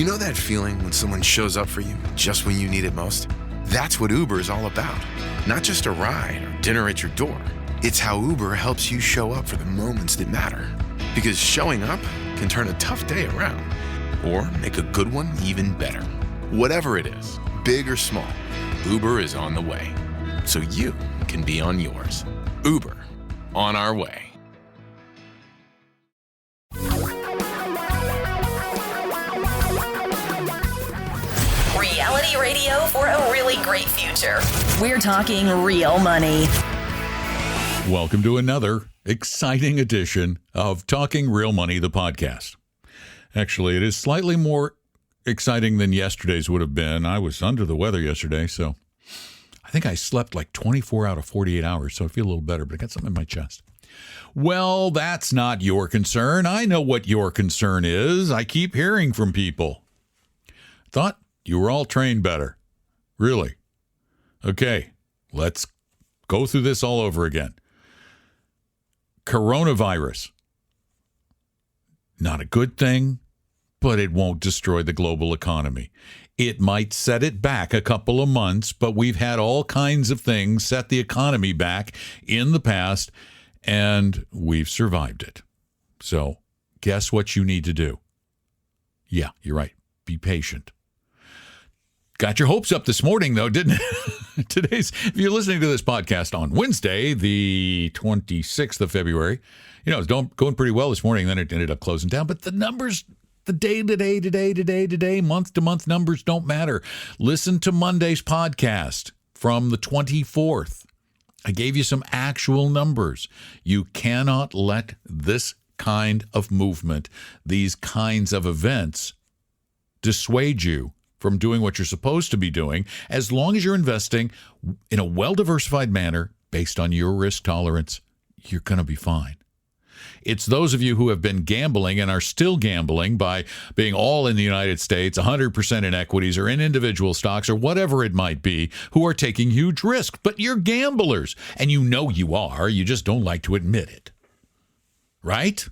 You know that feeling when someone shows up for you just when you need it most? That's what Uber is all about. Not just a ride or dinner at your door. It's how Uber helps you show up for the moments that matter. Because showing up can turn a tough day around or make a good one even better. Whatever it is, big or small, Uber is on the way. So you can be on yours. Uber, on our way. Reality radio for a really great future. We're talking real money. Welcome to another exciting edition of Talking Real Money, the podcast. Actually, it is slightly more exciting than yesterday's would have been. I was under the weather yesterday, so I think I slept like 24 out of 48 hours, so I feel a little better, but I got something in my chest. Well, that's not your concern. I know what your concern is. I keep hearing from people. Thought you were all trained better. Really? Okay, let's go through this all over again. Coronavirus. Not a good thing, but it won't destroy the global economy. It might set it back a couple of months, but we've had all kinds of things set the economy back in the past, and we've survived it. So guess what you need to do? Yeah, you're right. Be patient. Got your hopes up this morning, though, didn't it? If you're listening to this podcast on Wednesday, the 26th of February, it's going pretty well this morning. Then it ended up closing down. But the numbers, the day, month-to-month numbers don't matter. Listen to Monday's podcast from the 24th. I gave you some actual numbers. You cannot let this kind of movement, these kinds of events, dissuade you from doing what you're supposed to be doing, as long as you're investing in a well-diversified manner based on your risk tolerance. You're going to be fine. It's those of you who have been gambling and are still gambling by being all in the United States, 100% in equities or in individual stocks or whatever it might be, who are taking huge risk. But you're gamblers, and you know you are. You just don't like to admit it. Right?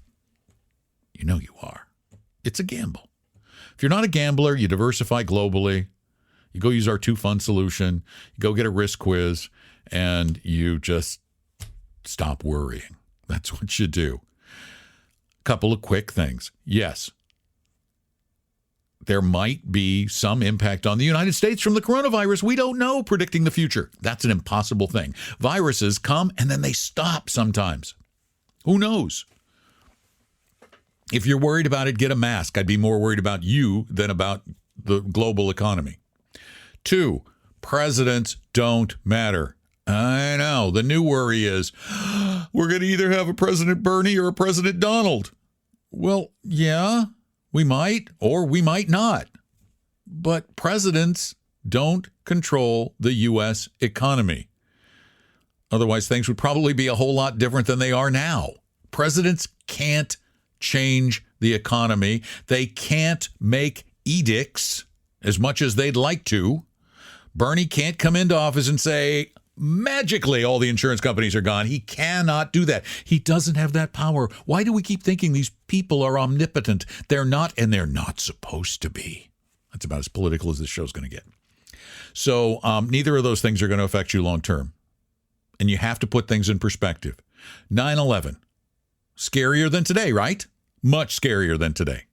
You know you are. It's a gamble. If you're not a gambler, you diversify globally. You go use our 2-fund solution. You go get a risk quiz, and you just stop worrying. That's what you do. A couple of quick things. Yes, there might be some impact on the United States from the coronavirus. We don't know, predicting the future. That's an impossible thing. Viruses come and then they stop sometimes. Who knows? If you're worried about it, get a mask. I'd be more worried about you than about the global economy. 2, presidents don't matter. I know. The new worry is we're going to either have a President Bernie or a President Donald. Well, yeah, we might, or we might not. But presidents don't control the U.S. economy. Otherwise, things would probably be a whole lot different than they are now. Presidents can't change the economy. They can't make edicts as much as they'd like to. Bernie can't come into office and say, magically, all the insurance companies are gone. He cannot do that. He doesn't have that power. Why do we keep thinking these people are omnipotent? They're not, and they're not supposed to be. That's about as political as this show's going to get. So neither of those things are going to affect you long term. And you have to put things in perspective. 9/11. Scarier than today, right? Much scarier than today.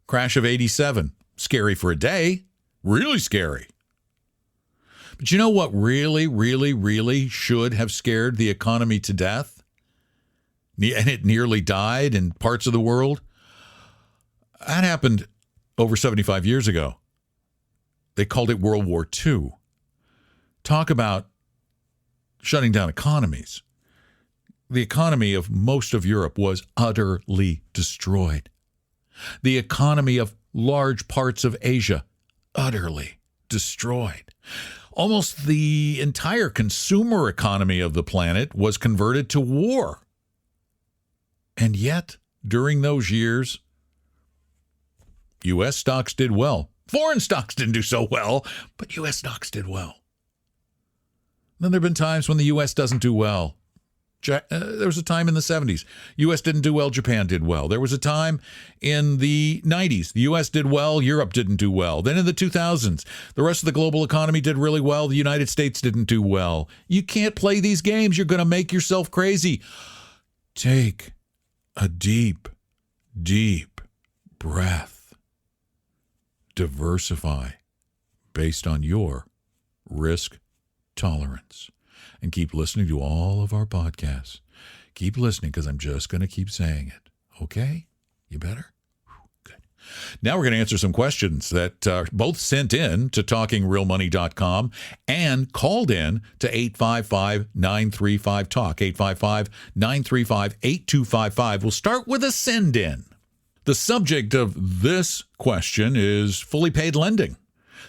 Crash of 87. Scary for a day. Really scary. But you know what really should have scared the economy to death? And it nearly died in parts of the world? That happened over 75 years ago. They called it World War II. Talk about shutting down economies. The economy of most of Europe was utterly destroyed. The economy of large parts of Asia, utterly destroyed. Almost the entire consumer economy of the planet was converted to war. And yet, during those years, U.S. stocks did well. Foreign stocks didn't do so well, but U.S. stocks did well. Then there have been times when the U.S. doesn't do well. There was a time in the 70s. U.S. didn't do well. Japan did well. There was a time in the 90s. The U.S. did well. Europe didn't do well. Then in the 2000s, the rest of the global economy did really well. The United States didn't do well. You can't play these games. You're going to make yourself crazy. Take a deep, deep breath. Diversify based on your risk tolerance. And keep listening to all of our podcasts. Keep listening because I'm just going to keep saying it. Okay? You better? Good. Now we're going to answer some questions that are both sent in to TalkingRealMoney.com and called in to 855-935-TALK, 855-935-8255. We'll start with a send-in. The subject of this question is fully paid lending.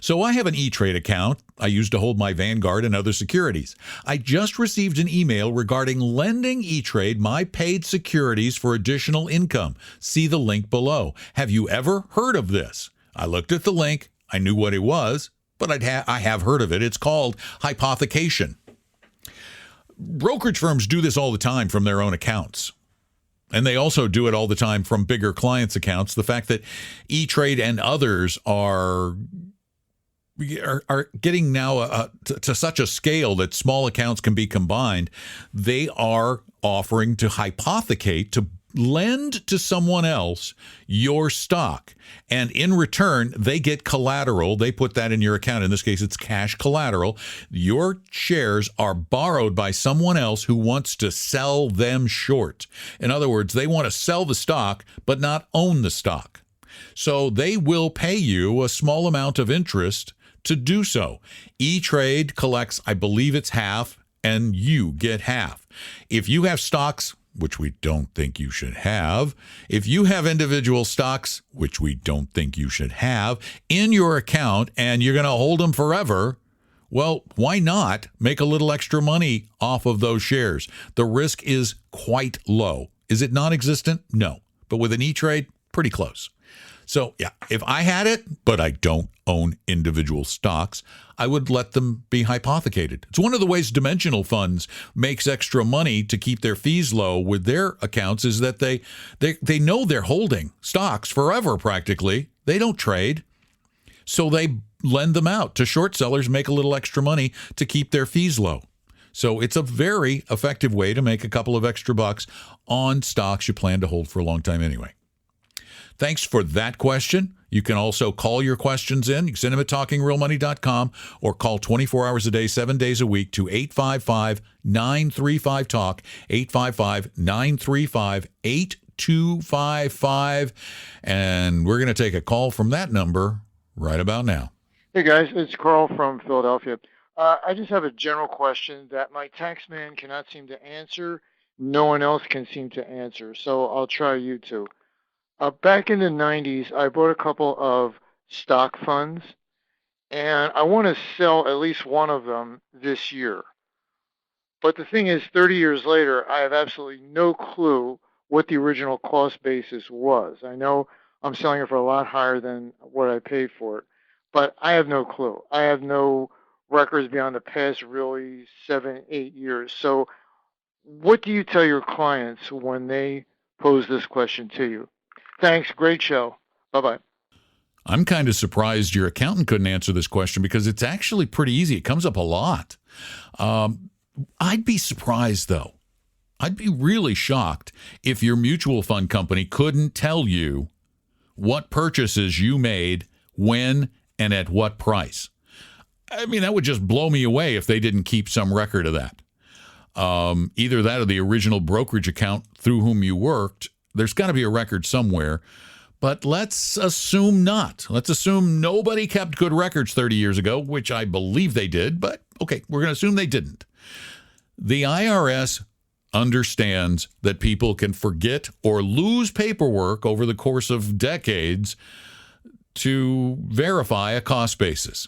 So I have an E-Trade account I use to hold my Vanguard and other securities. I just received an email regarding lending E-Trade my paid securities for additional income. See the link below. Have you ever heard of this? I looked at the link. I knew what it was, but I have heard of it. It's called hypothecation. Brokerage firms do this all the time from their own accounts. And they also do it all the time from bigger clients' accounts. The fact that E-Trade and others are getting now to such a scale that small accounts can be combined, they are offering to hypothecate, to lend to someone else your stock. And in return, they get collateral. They put that in your account. In this case, it's cash collateral. Your shares are borrowed by someone else who wants to sell them short. In other words, they want to sell the stock, but not own the stock. So they will pay you a small amount of interest to do so. E-Trade collects, I believe it's half, and you get half. If you have stocks, which we don't think you should have, if you have individual stocks, which we don't think you should have, in your account and you're going to hold them forever, well, why not make a little extra money off of those shares? The risk is quite low. Is it non-existent? No. But with an E-Trade, pretty close. So, yeah, if I had it, but I don't own individual stocks, I would let them be hypothecated. It's one of the ways dimensional funds makes extra money to keep their fees low with their accounts is that they know they're holding stocks forever practically. They don't trade. So they lend them out to short sellers, make a little extra money to keep their fees low. So it's a very effective way to make a couple of extra bucks on stocks you plan to hold for a long time anyway. Thanks for that question. You can also call your questions in. You can send them at TalkingRealMoney.com or call 24 hours a day, 7 days a week to 855-935-TALK, 855-935-8255. And we're going to take a call from that number right about now. Hey, guys. It's Carl from Philadelphia. I just have a general question that my tax man cannot seem to answer. No one else can seem to answer. So I'll try you two. Back in the 90s, I bought a couple of stock funds, and I want to sell at least one of them this year. But the thing is, 30 years later, I have absolutely no clue what the original cost basis was. I know I'm selling it for a lot higher than what I paid for it, but I have no clue. I have no records beyond the past really 7-8 years. So what do you tell your clients when they pose this question to you? Thanks. Great show. Bye-bye. I'm kind of surprised your accountant couldn't answer this question because it's actually pretty easy. It comes up a lot. I'd be surprised, though. I'd be really shocked if your mutual fund company couldn't tell you what purchases you made, when, and at what price. I mean, that would just blow me away if they didn't keep some record of that. Either that or the original brokerage account through whom you worked. There's got to be a record somewhere, but let's assume not. Let's assume nobody kept good records 30 years ago, which I believe they did, but okay, we're going to assume they didn't. The IRS understands that people can forget or lose paperwork over the course of decades to verify a cost basis.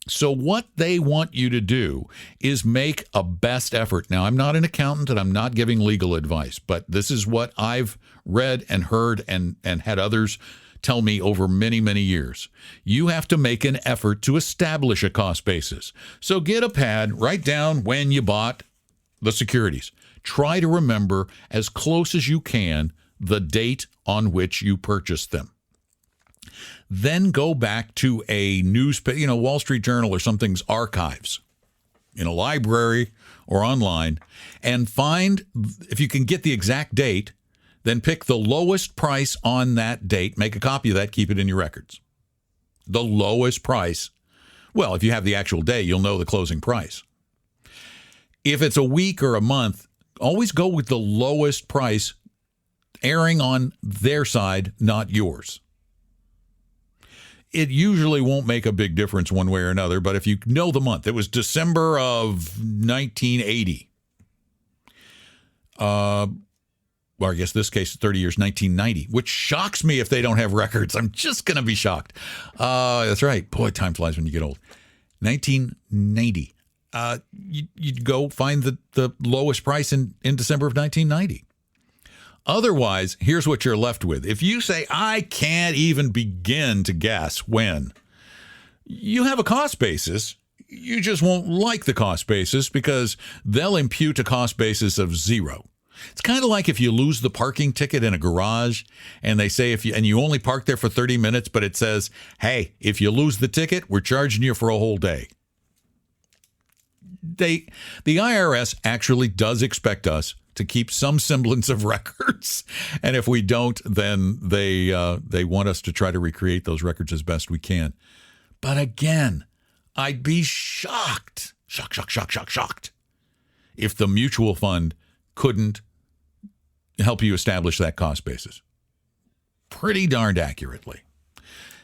So what they want you to do is make a best effort. Now, I'm not an accountant and I'm not giving legal advice, but this is what I've read and heard and had others tell me over many, many years. You have to make an effort to establish a cost basis. So get a pad, write down when you bought the securities. try to remember as close as you can the date on which you purchased them. Then go back to a newspaper, Wall Street Journal or something's archives in a library or online, and find, if you can get the exact date, then pick the lowest price on that date, make a copy of that, keep it in your records. The lowest price. Well, if you have the actual day, you'll know the closing price. If it's a week or a month, always go with the lowest price, erring on their side, not yours. It usually won't make a big difference one way or another, but if you know the month, it was December of 1980. Or I guess this case, 30 years, 1990, which shocks me if they don't have records. I'm just going to be shocked. That's right. Boy, time flies when you get old. 1990. You'd go find the lowest price in December of 1990. Otherwise, here's what you're left with. If you say, I can't even begin to guess when, you have a cost basis. You just won't like the cost basis because they'll impute a cost basis of 0. It's kind of like if you lose the parking ticket in a garage and they say you only park there for 30 minutes, but it says, hey, if you lose the ticket, we're charging you for a whole day. The IRS actually does expect us to keep some semblance of records. And if we don't, then they want us to try to recreate those records as best we can. But again, I'd be shocked if the mutual fund couldn't help you establish that cost basis pretty darned accurately.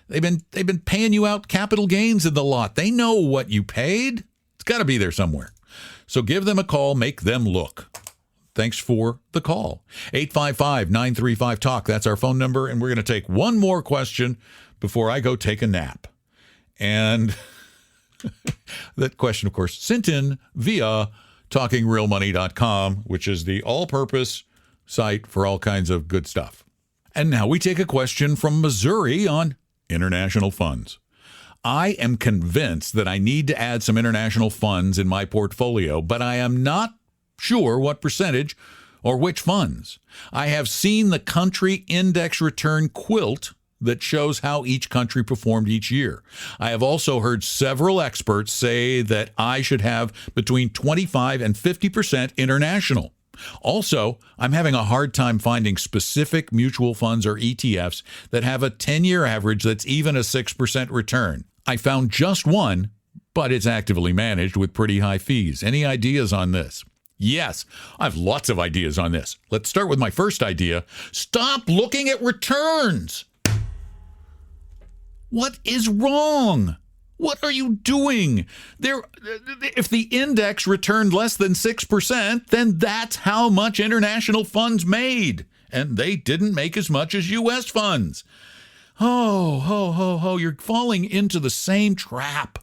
They've been paying you out capital gains in the lot. They know what you paid. It's got to be there somewhere. So give them a call, make them look. Thanks for the call. 855-935-TALK. That's our phone number. And we're going to take one more question before I go take a nap. And that question, of course, sent in via TalkingRealMoney.com, which is the all-purpose site for all kinds of good stuff. And now we take a question from Missouri on international funds. I am convinced that I need to add some international funds in my portfolio, but I am not sure what percentage or which funds. I have seen the country index return quilt that shows how each country performed each year. I have also heard several experts say that I should have between 25 and 50% international. Also, I'm having a hard time finding specific mutual funds or ETFs that have a 10-year average that's even a 6% return. I found just one, but it's actively managed with pretty high fees. Any ideas on this? Yes, I have lots of ideas on this. Let's start with my first idea. Stop looking at returns. What is wrong? What are you doing? If the index returned less than 6%, then that's how much international funds made. And they didn't make as much as U.S. funds. You're falling into the same trap.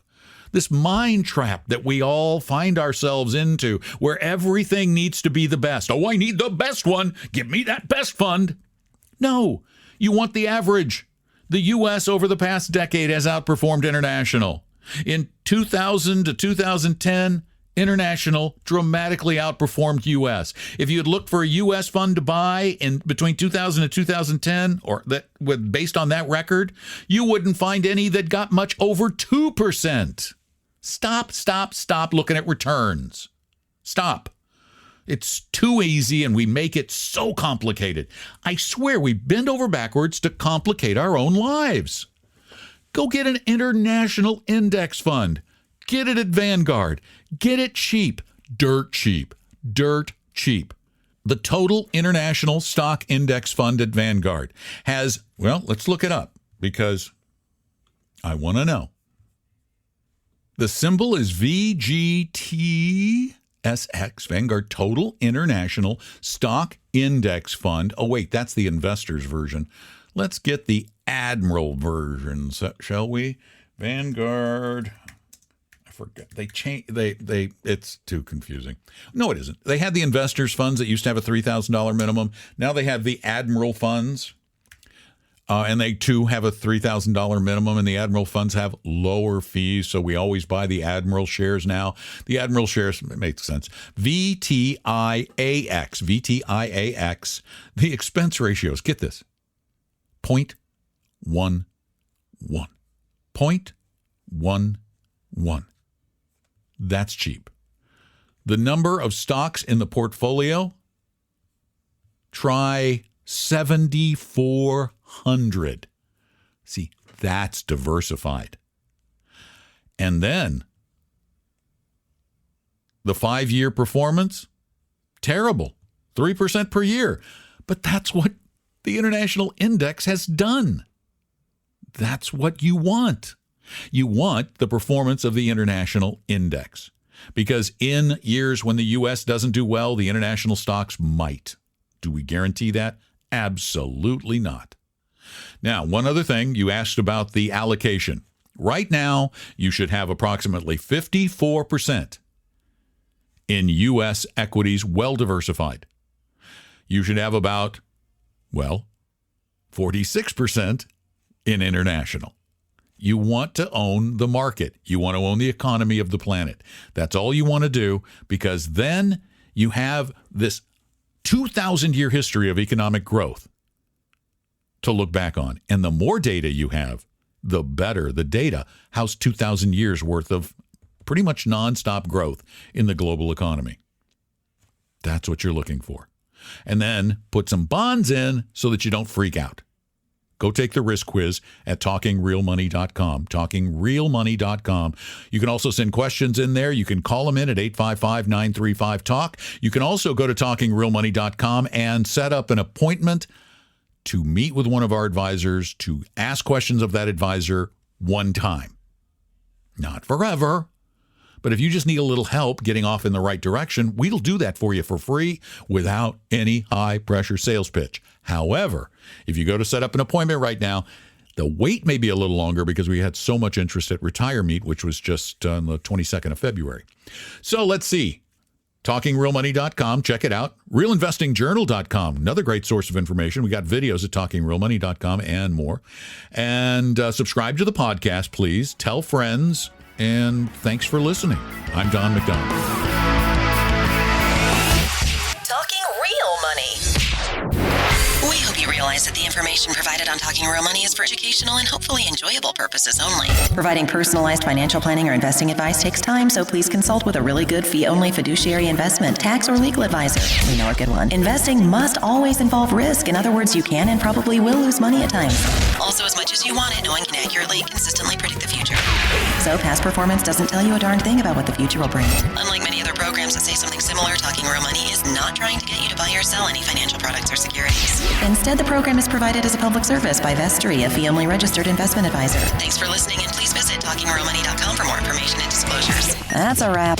This mind trap that we all find ourselves into, where everything needs to be the best. Oh, I need the best one. Give me that best fund. No, you want the average. The U.S. over the past decade has outperformed international. In 2000 to 2010, international dramatically outperformed U.S. If you'd looked for a U.S. fund to buy in between 2000 and 2010, based on that record, you wouldn't find any that got much over 2%. Stop looking at returns. Stop. It's too easy and we make it so complicated. I swear we bend over backwards to complicate our own lives. Go get an international index fund. Get it at Vanguard. Get it cheap. Dirt cheap. The total international stock index fund at Vanguard has, let's look it up because I want to know. The symbol is VGTSX, Vanguard Total International Stock Index Fund. Oh, wait, that's the investors version. Let's get the Admiral version, shall we? Vanguard. I forgot. It's too confusing. No, it isn't. They had the investors funds that used to have a $3,000 minimum. Now they have the Admiral funds. And they, too, have a $3,000 minimum, and the Admiral funds have lower fees, so we always buy the Admiral shares now. The Admiral shares, it makes sense. VTIAX. The expense ratios, get this, 0.11. 0.11. That's cheap. The number of stocks in the portfolio, try 7,400. See, that's diversified. And then the 5-year performance, terrible, 3% per year. But that's what the international index has done. That's what you want. You want the performance of the international index. Because in years when the U.S. doesn't do well, the international stocks might. Do we guarantee that? Absolutely not. Now, one other thing, you asked about the allocation. Right now, you should have approximately 54% in U.S. equities, well diversified. You should have about, 46% in international. You want to own the market. You want to own the economy of the planet. That's all you want to do, because then you have this 2,000-year history of economic growth to look back on. And the more data you have, the better the data. How's 2,000 years worth of pretty much nonstop growth in the global economy? That's what you're looking for. And then put some bonds in so that you don't freak out. Go take the risk quiz at talkingrealmoney.com, talkingrealmoney.com. You can also send questions in there. You can call them in at 855-935-TALK. You can also go to talkingrealmoney.com and set up an appointment to meet with one of our advisors, to ask questions of that advisor one time. Not forever, but if you just need a little help getting off in the right direction, we'll do that for you for free without any high-pressure sales pitch. However, if you go to set up an appointment right now, the wait may be a little longer because we had so much interest at Retire Meet, which was just on the 22nd of February. So let's see. TalkingRealMoney.com. Check it out. RealInvestingJournal.com. Another great source of information. We got videos at TalkingRealMoney.com and more. And subscribe to the podcast, please. Tell friends. And thanks for listening. I'm Don McDonald. Talking Real Money. We hope you realize that the information provided on Talking Real Money is for educational and hopefully enjoyable purposes only. Providing personalized financial planning or investing advice takes time, so please consult with a really good fee-only fiduciary investment, tax, or legal advisor. We know a good one. Investing must always involve risk. In other words, you can and probably will lose money at times. Also, as much as you want it, no one can accurately, consistently predict the future. So past performance doesn't tell you a darn thing about what the future will bring. Unlike many other programs that say something similar, Talking Real Money is not trying to get you to buy or sell any financial products or securities. Instead, the program is provided as a public service by Vestry, a fee-only registered investment advisor. Thanks for listening, and please visit TalkingRealMoney.com for more information and disclosures. That's a wrap.